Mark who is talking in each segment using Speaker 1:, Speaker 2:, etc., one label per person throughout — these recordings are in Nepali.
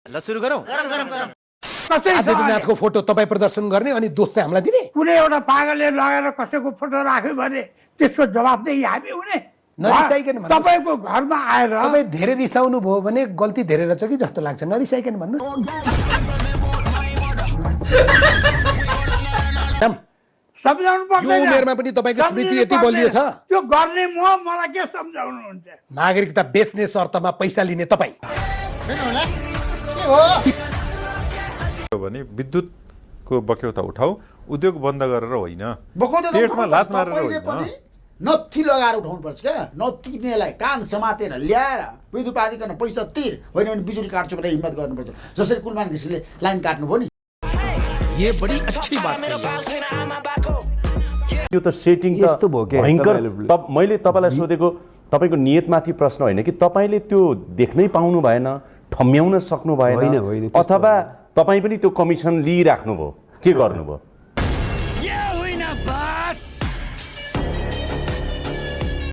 Speaker 1: ल सुरु गरौँ।
Speaker 2: आदित्यनाथको फोटो तपाईँ प्रदर्शन गर्ने अनि दोष चाहिँ हामीलाई दिने?
Speaker 3: कुनै एउटा पागलले लगेर कसैको फोटो राख्यो भने त्यसको जवाबदेही हामी हुने।
Speaker 2: नरिसाइकन भन्नुहोस्।
Speaker 3: तपाईँको घरमा आएर
Speaker 2: तपाईँ धेरै रिसाउनु भयो भने गल्ती धेरै रहेछ कि जस्तो लाग्छ, नरिसाइकन भन्नु।
Speaker 3: सम्झाउनु
Speaker 2: यो
Speaker 3: पर्दैन।
Speaker 2: उमेरमा पनि तपाईँको स्मृति यति बलियो छ।
Speaker 3: त्यो गर्ने म मलाई के सम्झाउनुहुन्छ?
Speaker 2: नागरिकता बेच्ने शर्तमा पैसा लिने तपाईँ
Speaker 4: भने विद्युतको बक्यौता उठाऊ, उद्योग बन्द गरेर होइन,
Speaker 5: बकौता त
Speaker 4: पेटमा लात मारेर
Speaker 5: तपाईँले
Speaker 4: होइन।
Speaker 5: पनि नत्थी लगाएर उठाउनु पर्छ क्या। नत्थिनेलाई कान समातेर ल्याएर विद्युत प्राधिकरण पैसा तिर, होइन भने बिजुली काट्छु भनेर हिम्मत गर्नुपर्छ। जसरी कुलमान घिसिङले लाइन काट्नुभयो नि।
Speaker 1: ये बड़ी अच्छी बात कही।
Speaker 6: यो त सेटिङ
Speaker 7: यस्तो भयो के
Speaker 6: भयङ्कर।
Speaker 7: तपाईँले?
Speaker 6: मैले तपाईँलाई सोधेको तपाईँको नियतमाथि प्रश्न होइन कि तपाईँले त्यो देख्नै पाउनु भएन, ठम्म्याउन सक्नु भएन,
Speaker 7: होइन, त्यस्तो
Speaker 6: अथवा तपाईँ पनि त्यो कमिसन लिइराख्नुभयो, के गर्नुभयो?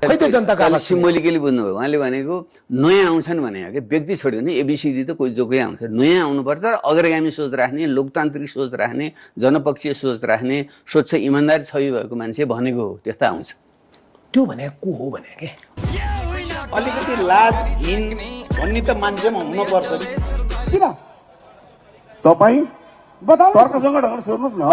Speaker 2: खै त जनताको आवाज सुन्ने?
Speaker 8: सिम्बोलिकली बुझ्नुभयो। उहाँले भनेको नयाँ आउँछन् भने कि व्यक्ति छोड्यो भने एबिसिडी त कोही जोकै आउँछ। नयाँ आउनुपर्छ र अग्रगामी सोच राख्ने, लोकतान्त्रिक सोच राख्ने, जनपक्षीय सोच राख्ने, स्वच्छ इमान्दारी छवि भएको मान्छे भनेको हो, त्यस्ता आउँछ।
Speaker 2: त्यो भने को हो भने के?
Speaker 9: अलिकति लाज हिन भन्ने त मान्छेमा हुनुपर्छ नि।
Speaker 3: किन
Speaker 9: तपाईँ
Speaker 3: बताउनु
Speaker 9: तर्कसँग ढङ्गले सोध्नुहोस् न।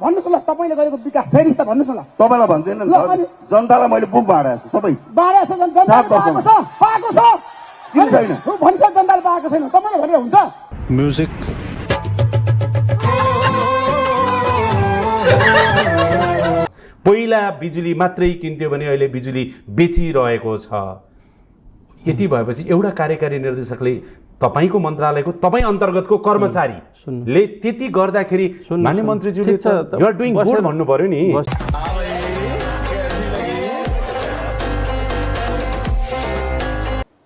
Speaker 3: भन्नुहोस् ल, तपाईँले गरेको विकास फेरि त भन्नुहोस् न।
Speaker 9: तपाईँलाई भन्दैन
Speaker 3: ल, अनि?
Speaker 9: जनतालाई मैले बुक बाँडेको छु सबै।
Speaker 3: बाह्र छ जनताले
Speaker 9: सात वर्षमा।
Speaker 3: पाएको छ, पाएको छ।
Speaker 9: किन छैन?
Speaker 3: भनिसक्यो जनताले पाएको छैन, तपाईँले भनेर हुन्छ?
Speaker 1: म्युजिक
Speaker 6: पहिला बिजुली मात्रै किन्थ्यो भने अहिले बिजुली बेचिरहेको छ। यति भएपछि एउटा कार्यकारी निर्देशकले तपाईँको मन्त्रालयको तपाईँ अन्तर्गतको कर्मचारीले त्यति गर्दाखेरि मान्य मन्त्रीज्यूले यु आर डुइङ गुड भन्नु पर्यो नि।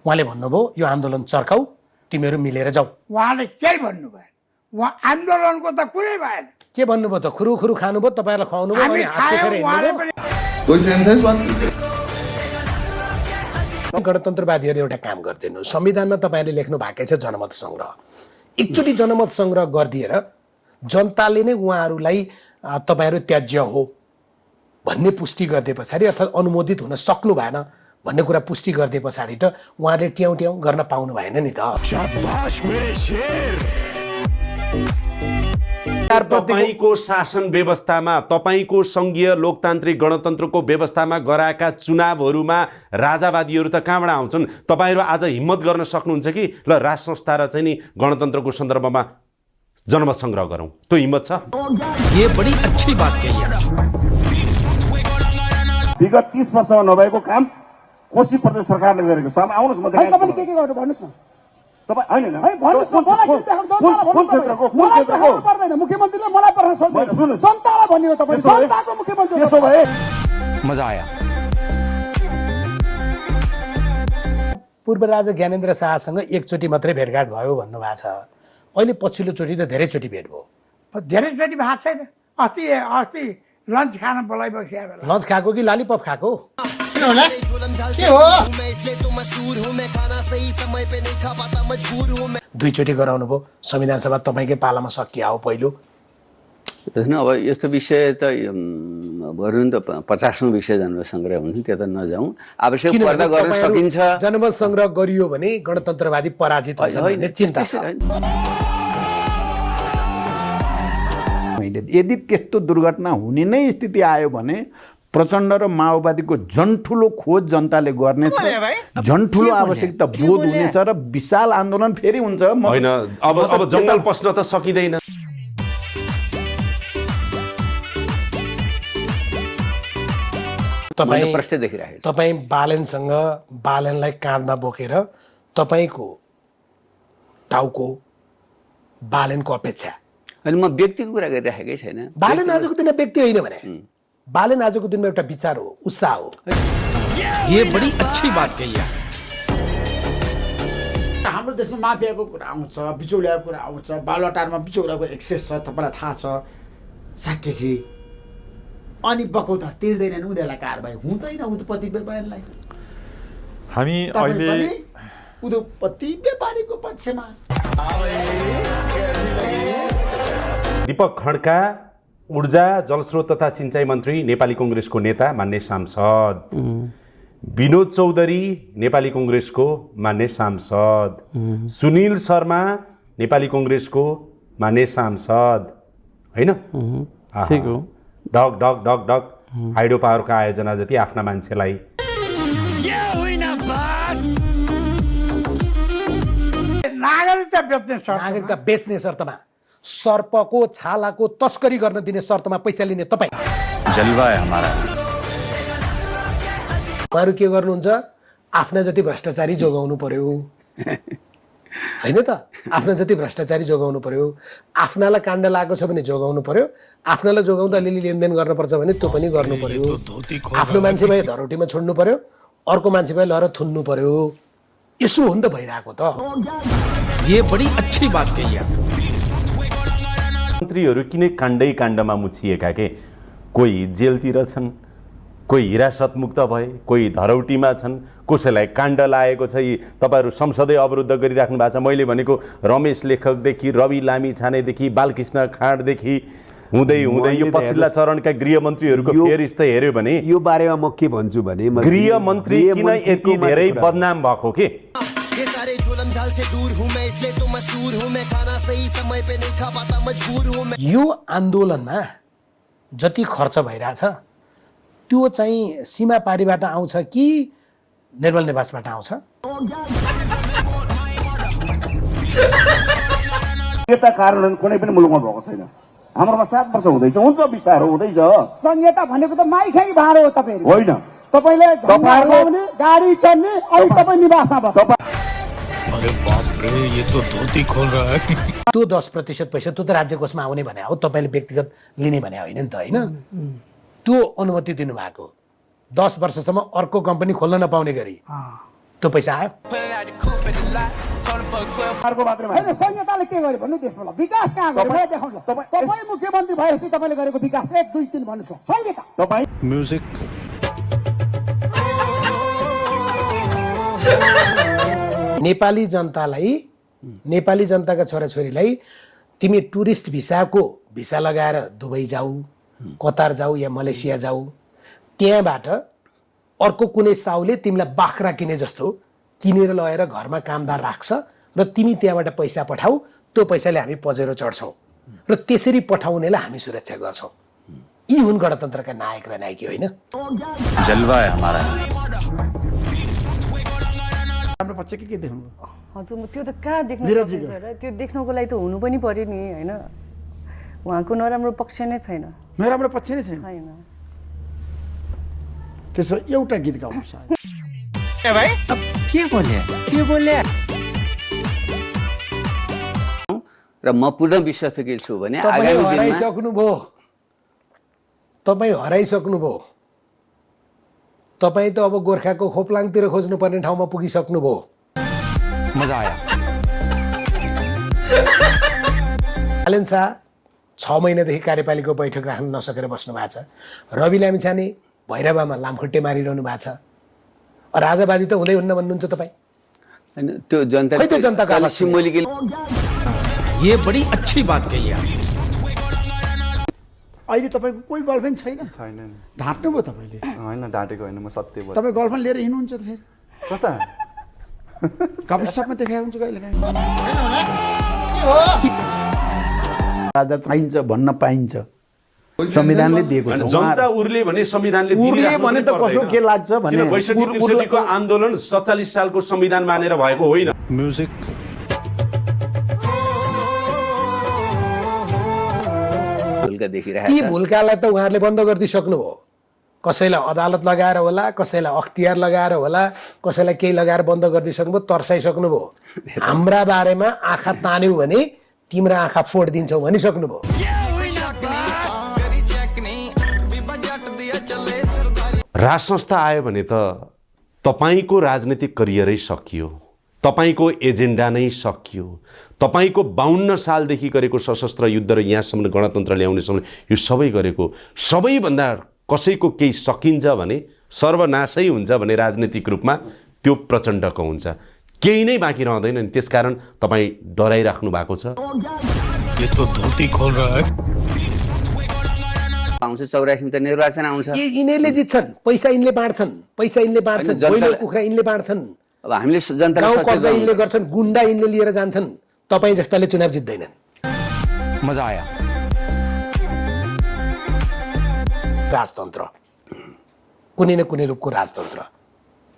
Speaker 2: उहाँले भन्नुभयो यो आन्दोलन चर्काऊ, तिमीहरू मिलेर जाऊ।
Speaker 3: उहाँले केही भन्नु भएन। उहाँ आन्दोलनको त कुरै भएन।
Speaker 2: के भन्नुभयो त? खुरु खुरु खानुभयो, तपाईँहरूलाई खुवाउनु भयो,
Speaker 3: हामी
Speaker 2: अनि हात
Speaker 3: खायौँ,
Speaker 2: चेखेर
Speaker 3: उहाँले
Speaker 2: हिँड्नुभयो।
Speaker 3: पनि
Speaker 2: गणतन्त्रवादीहरू एउटा काम गरिदिनु, संविधानमा तपाईँले लेख्नु भएकै छ जनमत सङ्ग्रह। एकचोटि जनमत सङ्ग्रह गरिदिएर जनताले नै उहाँहरूलाई तपाईँहरू त्याज्य हो भन्ने पुष्टि गरिदिए पछाडि, अर्थात् अनुमोदित हुन सक्नु भएन भन्ने कुरा पुष्टि गरिदिए पछाडि त उहाँले ट्याउ ट्याउ गर्न पाउनु भएन नि त।
Speaker 6: तपाईँको शासन व्यवस्थामा, तपाईँको सङ्घीय लोकतान्त्रिक गणतन्त्रको व्यवस्थामा गराएका चुनावहरूमा राजावादीहरू त कहाँबाट आउँछन्? तपाईँहरू आज हिम्मत गर्न सक्नुहुन्छ कि ल राष्ट्र संस्था र चाहिँ नि गणतन्त्रको सन्दर्भमा जनमत सङ्ग्रह गरौँ? त्यो हिम्मत छ?
Speaker 1: ये बड़ी अच्छी बात कही।
Speaker 9: विगत 30 वर्षमा नभएको काम कोशी प्रदेश सरकारले गरेको छ। अब आउनुहोस्, म
Speaker 3: है, तपाईँले के गर्नु भन्नुहोस् न।
Speaker 9: तपाईँ होइन
Speaker 3: है, भन्नुहोस् न, मलाई के देखाउनु? जनतालाई भन्नु
Speaker 9: क्षेत्रको
Speaker 3: तपाईँ। मलाई देखाउनु पर्दैन। मुख्यमन्त्रीले मलाई प्रश्न सोध्नु।
Speaker 9: सुन्नुहोस्।
Speaker 3: जनतालाई भन्ने हो तपाईँ।
Speaker 9: त्यसो भए-
Speaker 3: जनताको मुख्यमन्त्री हो
Speaker 9: त्यसो
Speaker 3: तपाईँ।
Speaker 9: भए
Speaker 1: मजा आया।
Speaker 2: पूर्व राजा ज्ञानेन्द्र शाहसँग एकचोटि मात्रै भेटघाट भयो भन्नुभएको छ। अहिले पछिल्लोचोटि त धेरैचोटि भेट भयो।
Speaker 3: धेरैचोटि भएको छैन। अस्ति लन्च खान बोलाइ बसिया बेला
Speaker 2: लन्च खाएको कि लालीपप खाएको? दुईचोटि गराउनु भयो। संविधान सभा तपाईँकै पालामा सकिया हो पहिलो।
Speaker 8: त्यसमा अब यस्तो विषय त भरौँ त 50औं विषय जनमत सङ्ग्रह हुन्छ, त्यो त नजाउँ। आवश्यक पर्दा गर्न सकिन्छ।
Speaker 2: जनमत सङ्ग्रह गरियो भने गणतन्त्रवादी पराजित हुन्छ भन्ने चिन्ता छ।
Speaker 9: यदि त्यस्तो दुर्घटना हुने नै स्थिति आयो भने प्रचण्ड र माओवादीको झन् ठुलो खोज जनताले गर्नेछ, झन् ठुलो आवश्यकता बोध हुनेछ र विशाल आन्दोलन फेरि हुन्छ।
Speaker 6: होइन, अब जङ्गल पस्न त सकिँदैन।
Speaker 8: मैले प्रश्न देखिरहेको छु।
Speaker 2: तपाईँ बालेनसँग, बालेनलाई काँधमा बोकेर तपाईँको टाउको बालेनको अपेक्षा।
Speaker 8: अनि म व्यक्तिको कुरा गरिराखेकै छैन।
Speaker 2: बालेन आजको दिनमा व्यक्ति होइन भने, बालेन आजको दिनमा एउटा विचार हो, उत्साह हो।
Speaker 1: ये बड़ी अच्छी बात कही।
Speaker 5: हाम्रो देशमा माफियाको कुरा आउँछ, बिचौलियाको कुरा आउँछ, बालुवाटारमा बिचौलियाको एक्सेस छ, तपाईँलाई थाहा छ। साकेजी अनि बकौता तिर्दैनन्, उनीहरूलाई कारबाही हुँदैन उद्योगपति व्यापारीलाई।
Speaker 4: हामी
Speaker 5: तपाईँ
Speaker 4: अहिले
Speaker 5: पनि उद्योगपति व्यापारीको पक्षमा
Speaker 6: दीपक खड्का ऊर्जा जलस्रोत तथा सिंचाई मन्त्री नेपाली कङ्ग्रेसको नेता मान्य सांसद, विनोद चौधरी नेपाली कङ्ग्रेसको मान्य सांसद, सुनिल शर्मा नेपाली कङ्ग्रेसको मान्य सांसद, होइन? डग डग डग डग हाइड्रो पावरको आयोजना जति आफ्ना मान्छेलाई
Speaker 3: नागरिकता बेच्ने शर्त
Speaker 2: नागरिकता बेच्ने शर्तमा, सर्पको छालाको तस्करी गर्न दिने शर्तमा पैसा लिने तपाईँ,
Speaker 1: जलवा है हमारा।
Speaker 2: उहाँहरू के गर्नुहुन्छ? आफ्ना जति भ्रष्टाचारी जोगाउनु पर्यो, होइन त? आफ्ना जति भ्रष्टाचारी जोगाउनु पर्यो, आफ्नालाई काण्ड लागेको छ भने जोगाउनु पर्यो, आफ्नालाई जोगाउँदा अलिअलि लेनदेन गर्नुपर्छ भने त्यो पनि गर्नु पर्यो। आफ्नो मान्छे भए धरोटीमा छोड्नु पर्यो, अर्को मान्छे भए लहर थुन्नु पर्यो। यसो हो नि त भइरहेको त।
Speaker 1: ये बड़ी अच्छी बात कही आप।
Speaker 6: मन्त्रीहरू किन काण्डै काण्डमा मुछिएका के? कोही जेलतिर छन्, कोही हिरासतमुक्त भए, कोही धरौटीमा छन्, कसैलाई काण्ड लागेको छ। यी तपाईँहरू संसदै अवरुद्ध गरिराख्नु भएको छ। मैले भनेको रमेश लेखकदेखि रवि लामिछानेदेखि बालकृष्ण खाँडदेखि हुँदै हुँदै यो पछिल्ला चरणका गृहमन्त्रीहरूको फेरिस्त हेऱ्यो भने
Speaker 7: यो बारेमा म के भन्छु भने
Speaker 6: गृहमन्त्री किन यति धेरै बदनाम भएको के?
Speaker 2: यो आन्दोलनमा जति खर्च भइरहेछ त्यो चाहिँ सीमा पारीबाट आउँछ कि निर्मल निवासबाट आउँछ?
Speaker 10: संहिता कार्यान्वयन कुनै पनि मुलुकमा भएको छैन। हाम्रोमा 7 वर्ष हुँदैछ, हुन्छ बिस्तारो हुँदैछ।
Speaker 3: संहिता भनेको त माइखाई भाडो हो तपाईहरु,
Speaker 10: होइन
Speaker 3: तपाईले लगाउने गाडी चढ्ने अनि तपाई निवासमा बस्छ।
Speaker 1: अरे बाप रे, ये तो धोती खोल रहा है।
Speaker 2: त्यो 10% पैसा त्यो त राज्य कोषमा आउने भने हो, तपाईँले व्यक्तिगत लिने भने होइन नि त, होइन? त्यो अनुमति दिनुभएको 10 वर्षसम्म अर्को कम्पनी खोल्न नपाउने गरी त्यो पैसा आयो।
Speaker 10: अर्को मात्रै
Speaker 3: हैन, संहिताले के गर्यो भन्नु देशमा विकास कहाँ गर्यो मलाई देखाउनु। तपाई मुख्यमन्त्री भएपछि तपाईले गरेको विकास 1 2 3 भन्नुस्। संहिता
Speaker 10: तपाई
Speaker 1: म्यूजिक।
Speaker 2: नेपाली जनतालाई, नेपाली जनताका छोराछोरीलाई तिमी टुरिस्ट भिसा लगाएर दुबई जाऊ, कतार जाऊ या मलेसिया जाऊ, त्यहाँबाट अर्को कुनै साउले तिमीलाई बाख्रा किने जस्तो किनेर लगेर घरमा कामदार राख्छ र तिमी त्यहाँबाट पैसा पठाऊ, त्यो पैसाले हामी पजेरो चढ्छौँ र त्यसरी पठाउनेलाई हामी सुरक्षा गर्छौँ। यी हुन् गणतन्त्रका नायक र नायकी, होइन?
Speaker 1: जलवा है हमारा।
Speaker 5: हाम्रो पक्ष के देख्नु?
Speaker 11: हजुर, त्यो त कहाँ देख्नु सकिन्छ र? त्यो देख्नको लागि त हुनु पनि पर्यो नि, होइन? उहाँको नराम्रो पक्ष नै छैन।
Speaker 5: नराम्रो पक्ष नै छैन।
Speaker 11: छैन।
Speaker 5: त्यसो एउटा गीत गाउनुहोस्।
Speaker 8: ए भाइ के बोले र म पूर्ण विश्वासकी छु भने
Speaker 2: तपाईँ
Speaker 8: आगामी दिनमा
Speaker 2: हराइसक्नुभयो। तपाईँ त अब गोर्खाको खोप्लाङतिर खोज्नुपर्ने ठाउँमा पुगिसक्नुभयो।
Speaker 1: मजा आया।
Speaker 2: आलेन शाह 6 महिनादेखि कार्यपालिकाको बैठक राख्न नसकेर बस्नु भएको छ। रवि लामिछाने भैरवामा लामखुट्टे मारिरहनु भएको छ। राजावादी त हुँदै हुन्न भन्नुहुन्छ तपाईँ?
Speaker 8: हैन, त्यो जनताको आवाज सिम्बोलिक।
Speaker 1: ये बड़ी अच्छी बात कही आप।
Speaker 5: अहिले तपाईँको कोही गर्लफ्रेन्ड छैन?
Speaker 4: छैन।
Speaker 5: ढाँट्नु भयो तपाईँले?
Speaker 4: होइन, डाँटेको होइन, म सत्य बोल।
Speaker 5: तपाईँ गर्लफ्रेन्ड लिएर हिँड्नुहुन्छ त फेरि?
Speaker 4: कता?
Speaker 5: कफी सपमा देखाए हुन्छ कहिले काहीँ।
Speaker 9: राजा चाहिन्छ भन्न पाइन्छ, संविधानले दिएको छ।
Speaker 6: जनता उर्ले भने संविधानले
Speaker 9: भने त कसो के लाग्छ भने
Speaker 6: 62-63 को आन्दोलन 47 सालको संविधान मानेर भएको होइन।
Speaker 1: म्यूजिक।
Speaker 2: ती भूलकालाई त उहाँहरूले बन्द गरिदिइसक्नुभयो। कसैलाई अदालत लगाएर होला, कसैलाई अख्तियार लगाएर होला, कसैलाई केही लगाएर बन्द गरिदिइसक्नुभयो, तर्साइसक्नुभयो। हाम्रा बारेमा आँखा तान्यौ भने तिम्रा आँखा फोडिदिन्छौ भनिसक्नुभयो।
Speaker 6: राज संस्था आयो भने त तपाईँको राजनीतिक करियरै सकियो, तपाईँको एजेन्डा नै सकियो। तपाईँको 52 सालदेखि गरेको सशस्त्र युद्ध र यहाँसम्म गणतन्त्र ल्याउनेसम्म यो सबै गरेको, सबैभन्दा कसैको केही सकिन्छ भने सर्वनाशै हुन्छ भने राजनीतिक रूपमा त्यो प्रचण्डको हुन्छ। केही नै बाँकी रहँदैन नि। त्यसकारण तपाईँ डराइराख्नु भएको छ।
Speaker 1: ये तो धोती खोल रहा है।
Speaker 8: आउँछ 84 त निर्वाचन आउँछ।
Speaker 2: यिनीहरूले जित्छन्, पैसा यिनले बाँड्छन्, पहिलो कुखुरा यिनले बाँड्छन्,
Speaker 8: अब हामीले जनतालाई
Speaker 2: गाउँ
Speaker 8: सचेत
Speaker 2: कब्जा यिनले गर्छन्, गुन्डा यिनले लिएर जान्छन्। तपाईँ जस्ताले चुनाव जित्दैनन्।
Speaker 1: मजा आया।
Speaker 2: राजतन्त्र, कुनै न कुनै रूपको राजतन्त्र,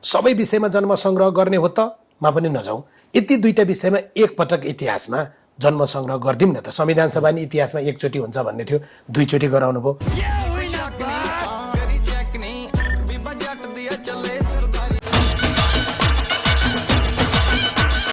Speaker 2: सबै विषयमा जन्म सङ्ग्रह गर्ने हो त मा पनि नजाउँ। यति दुईटा विषयमा एकपटक इतिहासमा जन्म सङ्ग्रह गरिदिउँ न त। संविधान सभा नि इतिहासमा एकचोटि हुन्छ भन्ने थियो, दुईचोटि गराउनु भयो।